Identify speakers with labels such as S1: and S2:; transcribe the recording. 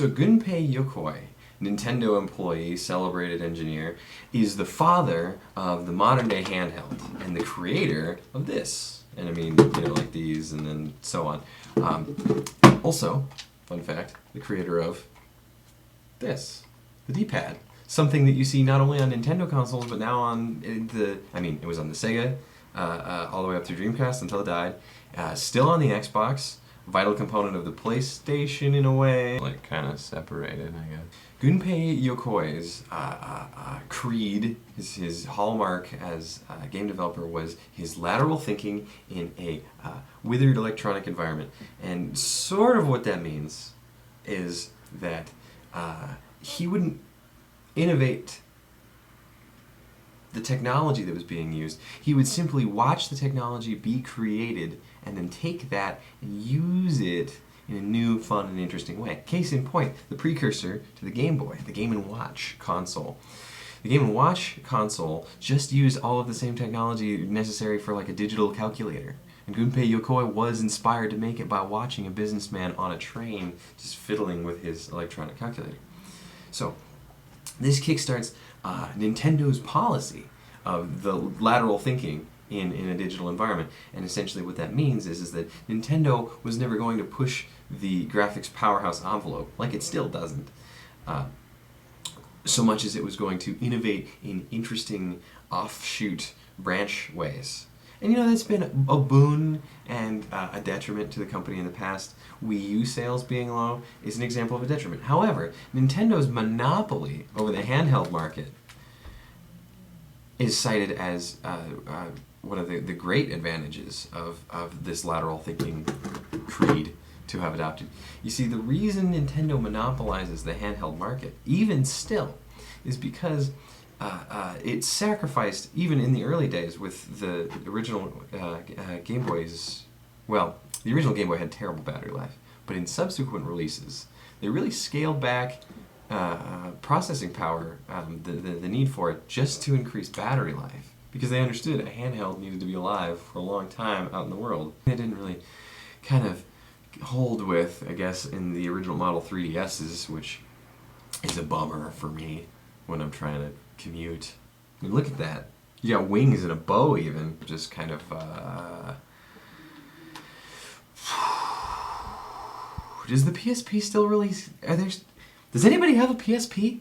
S1: So Gunpei Yokoi, Nintendo employee, celebrated engineer, is the father of the modern day handheld and the creator of this. And I mean, like these and then so on. Also, fun fact, the creator of this, the D-pad. Something that you see not only on Nintendo consoles, but now on it was on the Sega, all the way up through Dreamcast until it died. Still on the Xbox, vital component of the PlayStation in a way. Like, kind of separated, I guess. Gunpei Yokoi's creed, his hallmark as a game developer, was his lateral thinking in a withered electronic environment. And sort of what that means is that he wouldn't innovate the technology that was being used. He would simply watch the technology be created and then take that and use it in a new, fun, and interesting way. Case in point, the precursor to the Game Boy, the Game & Watch console. The Game & Watch console just used all of the same technology necessary for like a digital calculator. And Gunpei Yokoi was inspired to make it by watching a businessman on a train just fiddling with his electronic calculator. So, this kickstarts Nintendo's policy of the lateral thinking in a digital environment. And essentially what that means is that Nintendo was never going to push the graphics powerhouse envelope, like it still doesn't, so much as it was going to innovate in interesting offshoot branch ways. And that's been a boon and a detriment to the company in the past. Wii U sales being low is an example of a detriment. However, Nintendo's monopoly over the handheld market is cited as one of the great advantages of this lateral thinking creed to have adopted. You see, the reason Nintendo monopolizes the handheld market, even still, is because it sacrificed, even in the early days with the original Game Boys. Well, the original Game Boy had terrible battery life, but in subsequent releases, they really scaled back processing power, the need for it, just to increase battery life, because they understood a handheld needed to be alive for a long time out in the world. They didn't really kind of hold with, I guess, in the original Model 3DSs, which is a bummer for me when I'm trying to commute. I mean, look at that. You got wings and a bow even. Just kind of, does the PSP still release? Does anybody have a PSP?